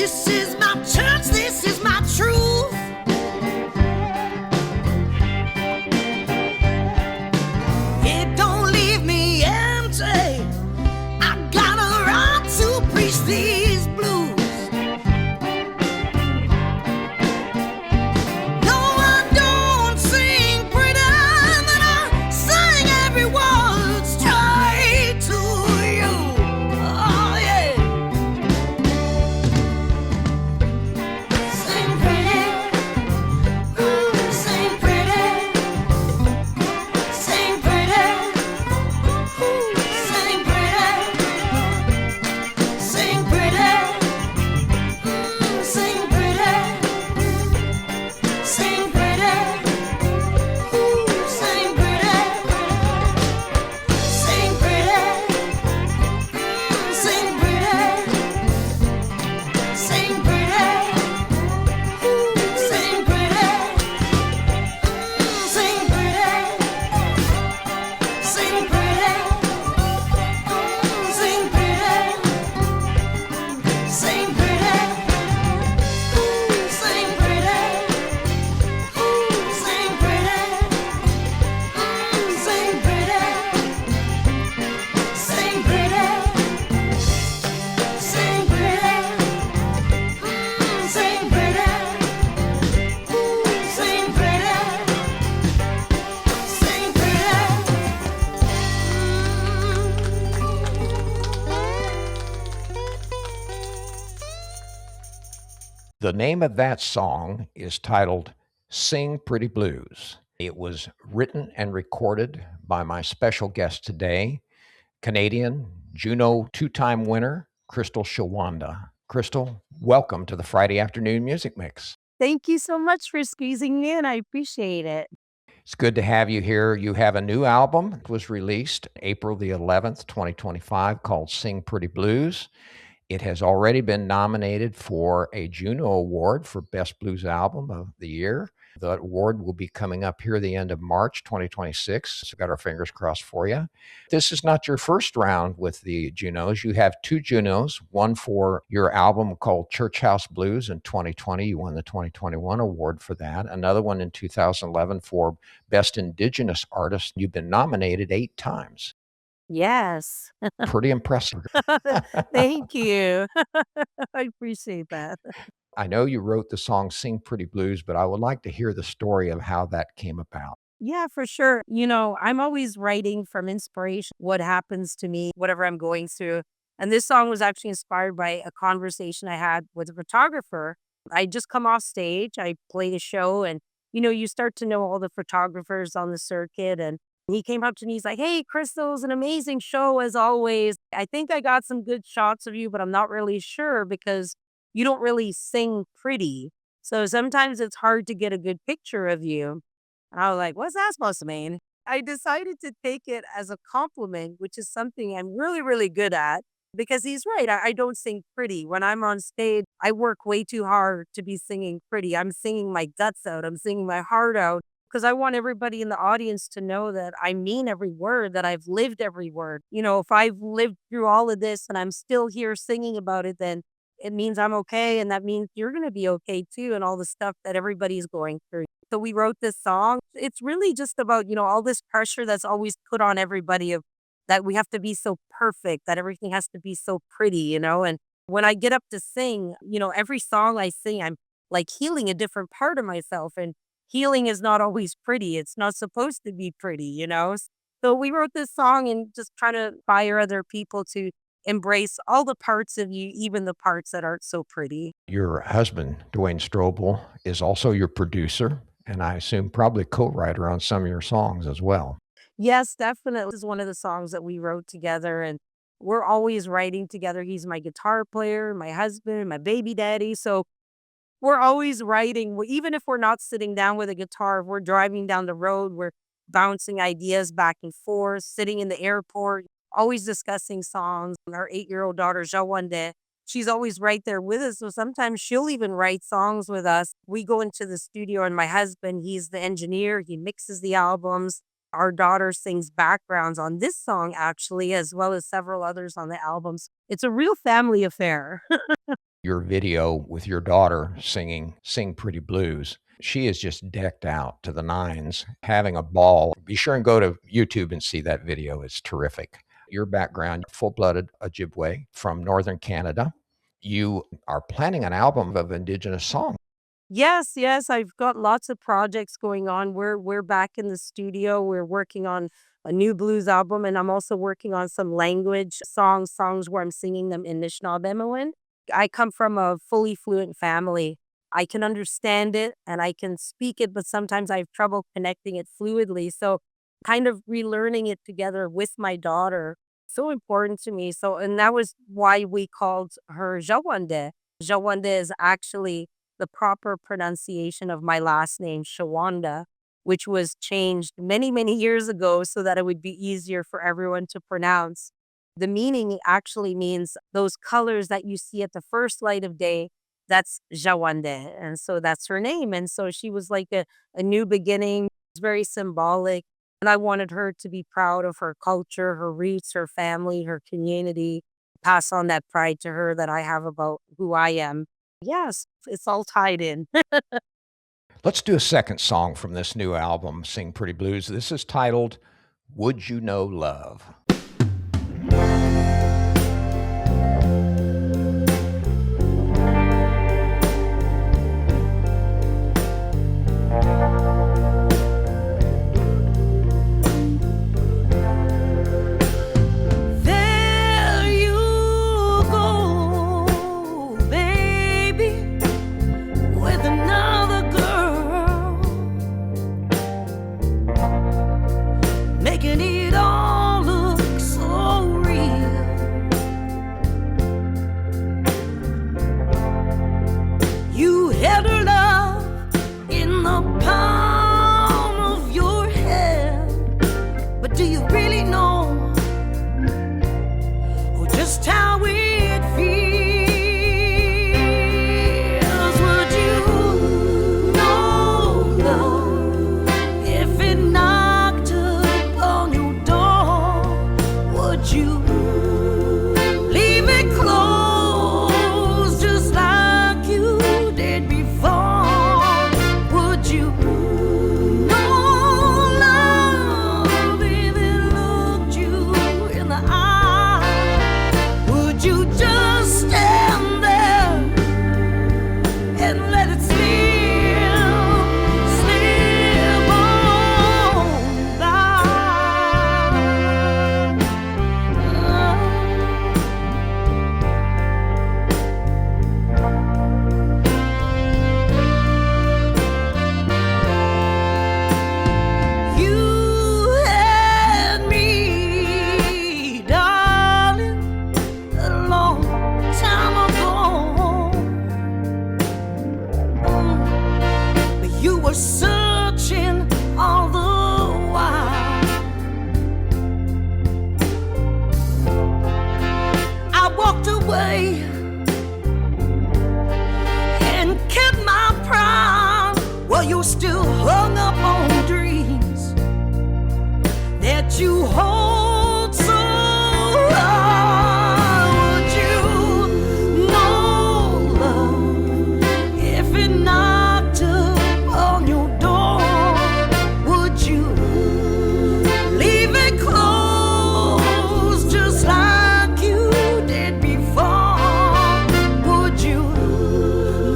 This is my church, this is my truth. It don't leave me empty. I got a right to preach these blues. No, I don't sing pretty, but I sing every word straight to you. Oh, yeah. Sing pretty, ooh, sing pretty, sing pretty, ooh, sing pretty, sing pretty, ooh, sing pretty, sing pretty, ooh, sing pretty, sing pretty, ooh, sing pretty, sing pretty. Sing pretty, sing pretty, sing pretty, sing pretty, sing pretty, sing pretty, sing pretty, sing pretty, sing pretty, sing pretty, sing pretty. Sing pretty, sing The name of that song is titled Sing Pretty Blues. It was written and recorded by my special guest today, Canadian Juno two-time winner, Crystal Shawanda. Crystal, welcome to the Friday Afternoon Music Mix. Thank you so much for squeezing me in. I appreciate it. It's good to have you here. You have a new album. It was released April the 11th, 2025, called Sing Pretty Blues. It has already been nominated for a Juno Award for Best Blues Album of the Year. The award will be coming up here the end of March 2026. So got our fingers crossed for you. This is not your first round with the Junos. You have two Junos, one for your album called Church House Blues in 2020. You won the 2021 award for that. Another one in 2011 for Best Indigenous Artist. You've been nominated 8 times. Yes. Pretty impressive. Thank you. I appreciate that. I know you wrote the song Sing Pretty Blues, but I would like to hear the story of how that came about. Yeah, for sure. I'm always writing from inspiration, what happens to me, whatever I'm going through. And this song was actually inspired by a conversation I had with a photographer. I just come off stage, I played a show, and you start to know all the photographers on the circuit. And he came up to me, he's like, "Hey, Crystal, it was an amazing show as always. I think I got some good shots of you, but I'm not really sure because you don't really sing pretty. So sometimes it's hard to get a good picture of you." And I was like, "What's that supposed to mean?" I decided to take it as a compliment, which is something I'm really, really good at because he's right. I don't sing pretty. When I'm on stage, I work way too hard to be singing pretty. I'm singing my guts out, I'm singing my heart out because I want everybody in the audience to know that I mean every word, that I've lived every word. If I've lived through all of this and I'm still here singing about it, then it means I'm okay. And that means you're going to be okay too. And all the stuff that everybody's going through. So we wrote this song. It's really just about, all this pressure that's always put on everybody of that we have to be so perfect, that everything has to be so pretty. And when I get up to sing, every song I sing, I'm like healing a different part of myself. And healing is not always pretty. It's not supposed to be pretty. So we wrote this song and just trying to inspire other people to embrace all the parts of you, even the parts that aren't so pretty. Your husband, Dwayne Strobel, is also your producer, and I assume probably co-writer on some of your songs as well. Yes, definitely. This is one of the songs that we wrote together, and we're always writing together. He's my guitar player, my husband, my baby daddy. So we're always writing. Even if we're not sitting down with a guitar, if we're driving down the road, we're bouncing ideas back and forth, sitting in the airport, always discussing songs. Our 8-year-old daughter, Shawanda, she's always right there with us. So sometimes she'll even write songs with us. We go into the studio and my husband, he's the engineer. He mixes the albums. Our daughter sings backgrounds on this song, actually, as well as several others on the albums. It's a real family affair. your video with your daughter singing Sing Pretty Blues. She is just decked out to the nines, having a ball. Be sure and go to YouTube and see that video. It's terrific. Your background, full-blooded Ojibwe from Northern Canada. You are planning an album of Indigenous songs. Yes, yes, I've got lots of projects going on. We're back in the studio. We're working on a new blues album, and I'm also working on some language songs where I'm singing them in Anishinaabe. I come from a fully fluent family. I can understand it and I can speak it, but sometimes I have trouble connecting it fluidly. So kind of relearning it together with my daughter, so important to me. So, and that was why we called her Shawanda. Shawanda is actually the proper pronunciation of my last name, Shawanda, which was changed many, many years ago so that it would be easier for everyone to pronounce. The meaning actually means those colors that you see at the first light of day, that's Shawanda. And so that's her name. And so she was like a new beginning. It's very symbolic. And I wanted her to be proud of her culture, her roots, her family, her community, pass on that pride to her that I have about who I am. Yes, it's all tied in. Let's do a second song from this new album, Sing Pretty Blues. This is titled, Would You Know Love? There you go, baby, with another girl, making it all look so real. You held her love in the palm of your hand, but do you really know just how it feels? Would you know love if it knocked upon your door? Would you leave it closed just like you did before? Would you know love if it looked you in the eye? Would you just stand there and let it slip on by? You had me, darling, a long time ago. But you were searching all the while. I walked away and kept my pride. Well, you're still hung up on dreams that you hold so high. Would you know love if it knocked upon your door? Would you leave it closed just like you did before? Would you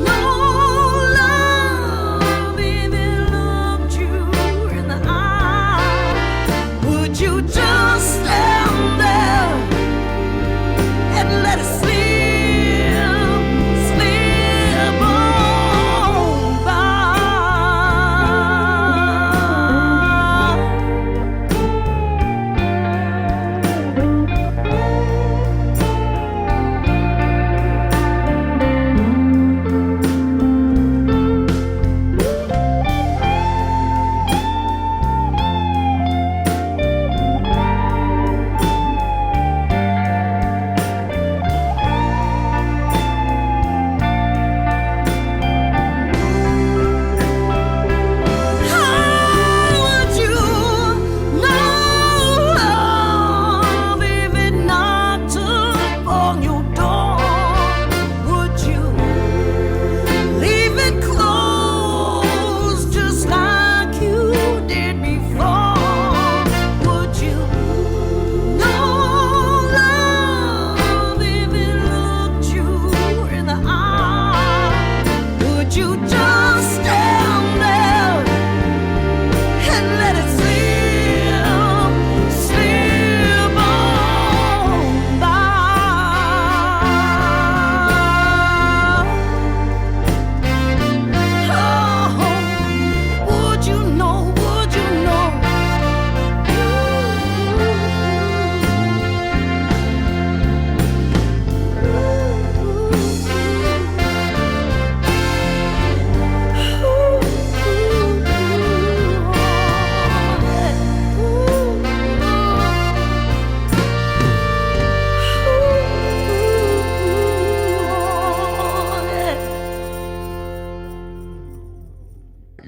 know love if it looked you in the eye? Would you just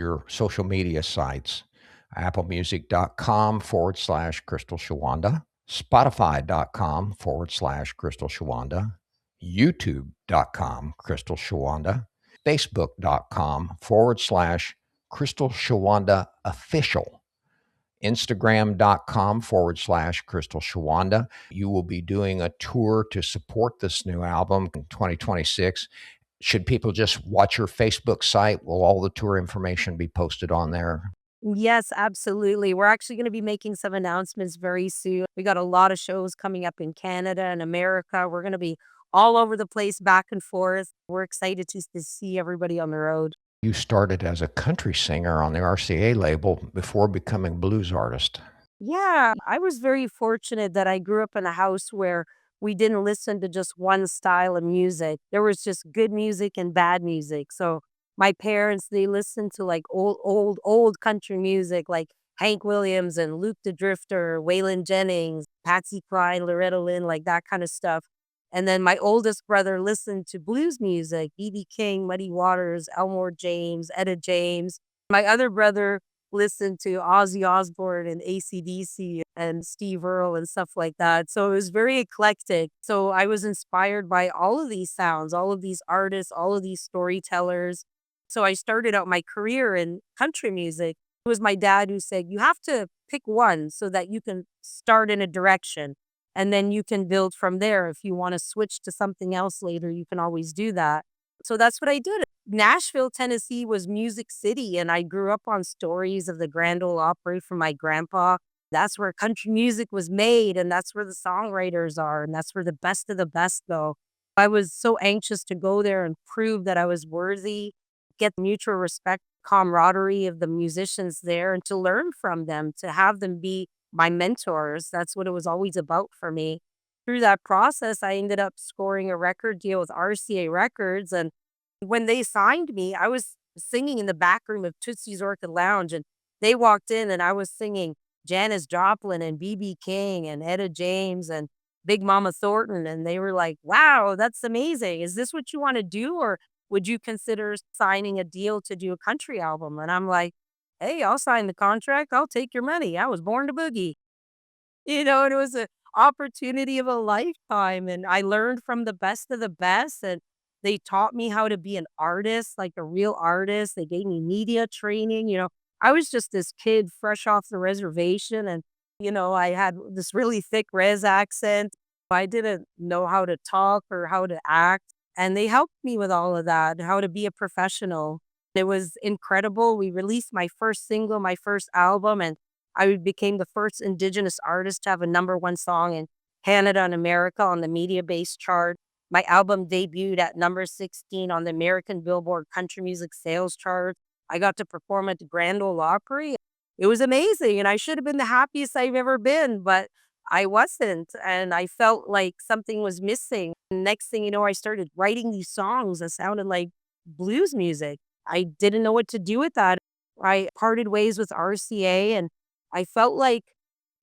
your social media sites, applemusic.com/Crystal Shawanda, Spotify.com/Crystal Shawanda, YouTube.com/Crystal Shawanda, Facebook.com/Crystal Shawanda Official, Instagram.com/Crystal Shawanda. You will be doing a tour to support this new album in 2026. Should people just watch your Facebook site? Will all the tour information be posted on there? Yes, absolutely. We're actually going to be making some announcements very soon. We got a lot of shows coming up in Canada and America. We're going to be all over the place, back and forth. We're excited to see everybody on the road. You started as a country singer on the RCA label before becoming a blues artist. Yeah, I was very fortunate that I grew up in a house where we didn't listen to just one style of music. There was just good music and bad music. So my parents, they listened to like old country music like Hank Williams and Luke the Drifter, Waylon Jennings, Patsy Cline, Loretta Lynn, like that kind of stuff. And then my oldest brother listened to blues music, B.B. King, Muddy Waters, Elmore James, Etta James. My other brother listened to Ozzy Osbourne and AC/DC and Steve Earle and stuff like that. So it was very eclectic. So I was inspired by all of these sounds, all of these artists, all of these storytellers. So I started out my career in country music. It was my dad who said, you have to pick one so that you can start in a direction and then you can build from there. If you want to switch to something else later, you can always do that. So that's what I did. Nashville, Tennessee was Music City, and I grew up on stories of the Grand Ole Opry from my grandpa. That's where country music was made, and that's where the songwriters are, and that's where the best of the best go. I was so anxious to go there and prove that I was worthy, get mutual respect, camaraderie of the musicians there, and to learn from them, to have them be my mentors. That's what it was always about for me. Through that process, I ended up scoring a record deal with RCA Records. And when they signed me, I was singing in the back room of Tootsie's Orchid Lounge. And they walked in and I was singing Janis Joplin and B.B. King and Etta James and Big Mama Thornton. And they were like, wow, that's amazing. Is this what you want to do? Or would you consider signing a deal to do a country album? And I'm like, hey, I'll sign the contract. I'll take your money. I was born to boogie. And it was an opportunity of a lifetime. And I learned from the best of the best. And they taught me how to be an artist, like a real artist. They gave me media training. I was just this kid fresh off the reservation. And, I had this really thick res accent. I didn't know how to talk or how to act. And they helped me with all of that, how to be a professional. It was incredible. We released my first single, my first album, and I became the first Indigenous artist to have a #1 song in Canada and America on the media-based chart. My album debuted at number 16 on the American Billboard Country Music Sales Chart. I got to perform at the Grand Ole Opry. It was amazing, and I should have been the happiest I've ever been, but I wasn't, and I felt like something was missing. Next thing you know, I started writing these songs that sounded like blues music. I didn't know what to do with that. I parted ways with RCA, and I felt like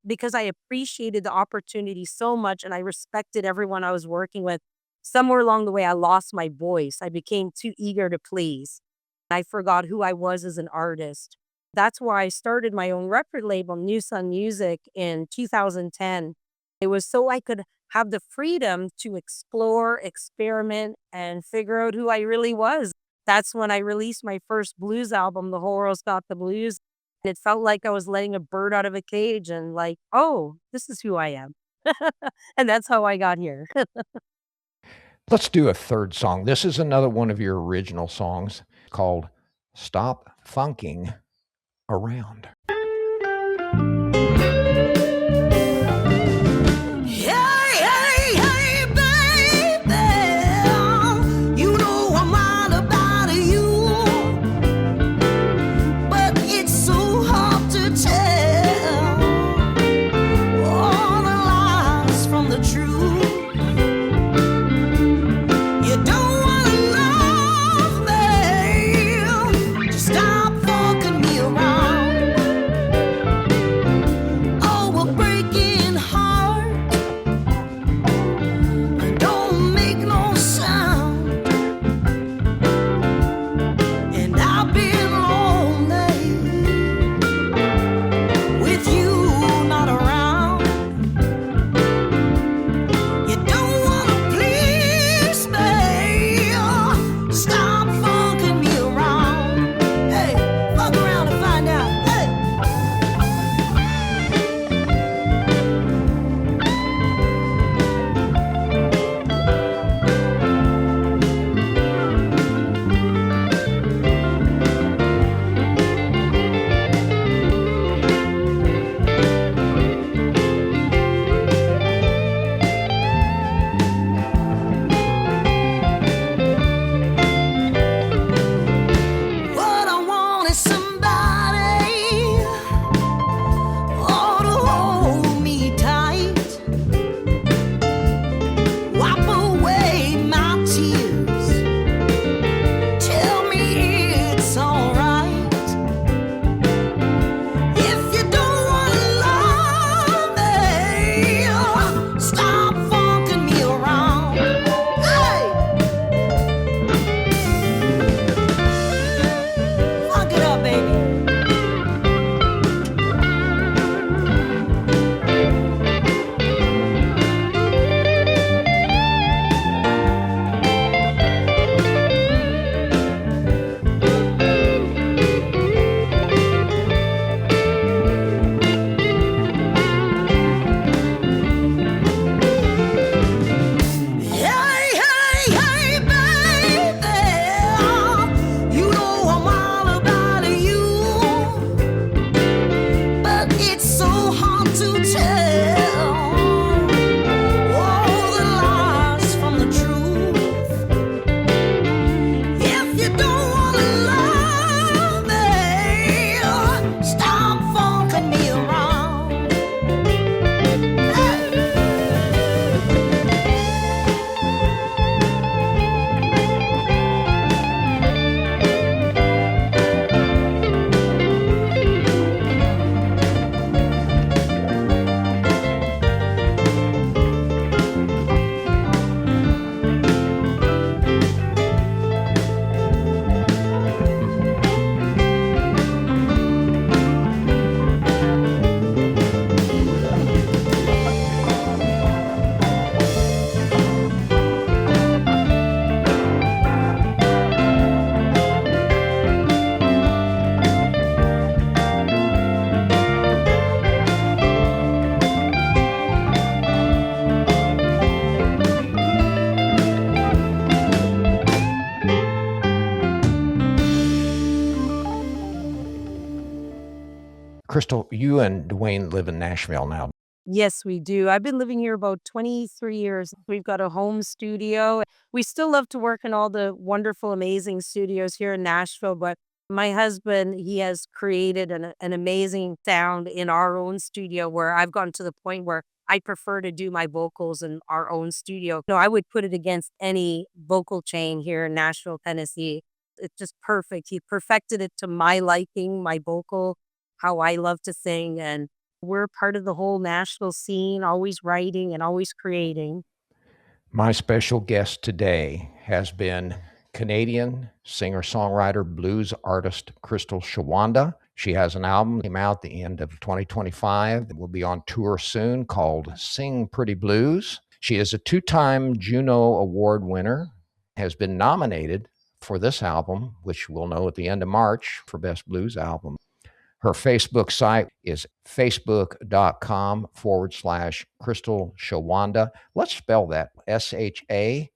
because I appreciated the opportunity so much and I respected everyone I was working with, somewhere along the way, I lost my voice. I became too eager to please. I forgot who I was as an artist. That's why I started my own record label, New Sun Music, in 2010. It was so I could have the freedom to explore, experiment, and figure out who I really was. That's when I released my first blues album, The Whole World's Got the Blues. It felt like I was letting a bird out of a cage and like, oh, this is who I am. And that's how I got here. Let's do a third song. This is another one of your original songs called Stop Funking Around. Crystal, you and Dwayne live in Nashville now. Yes, we do. I've been living here about 23 years. We've got a home studio. We still love to work in all the wonderful, amazing studios here in Nashville, but my husband, he has created an amazing sound in our own studio where I've gotten to the point where I prefer to do my vocals in our own studio. No, I would put it against any vocal chain here in Nashville, Tennessee. It's just perfect. He perfected it to my liking, my vocal, how I love to sing, and we're part of the whole Nashville scene, always writing and always creating. My special guest today has been Canadian singer-songwriter, blues artist Crystal Shawanda. She has an album came out the end of 2025 that will be on tour soon called Sing Pretty Blues. She is a two-time Juno Award winner, has been nominated for this album, which we'll know at the end of March for Best Blues Album. Her Facebook site is facebook.com/Crystal Shawanda. Let's spell that Shawanda.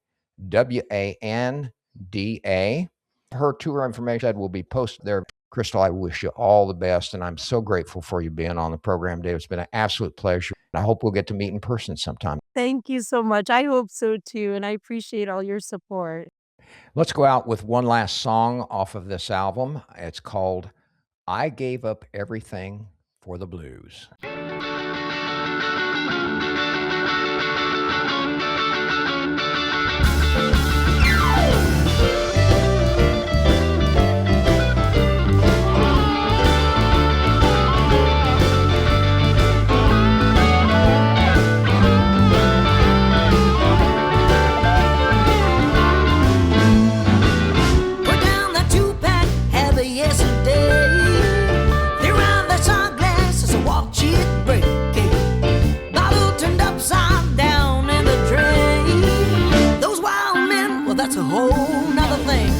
Her tour information will be posted there. Crystal, I wish you all the best, and I'm so grateful for you being on the program today. It's been an absolute pleasure. I hope we'll get to meet in person sometime. Thank you so much. I hope so too, and I appreciate all your support. Let's go out with one last song off of this album. It's called I Gave Up Everything for the Blues. Put down that two-pack, have a yesterday. Clear out that shot glass as I watch it break. Bottle turned upside down in the tray. Those wild men, well, that's a whole nother thing.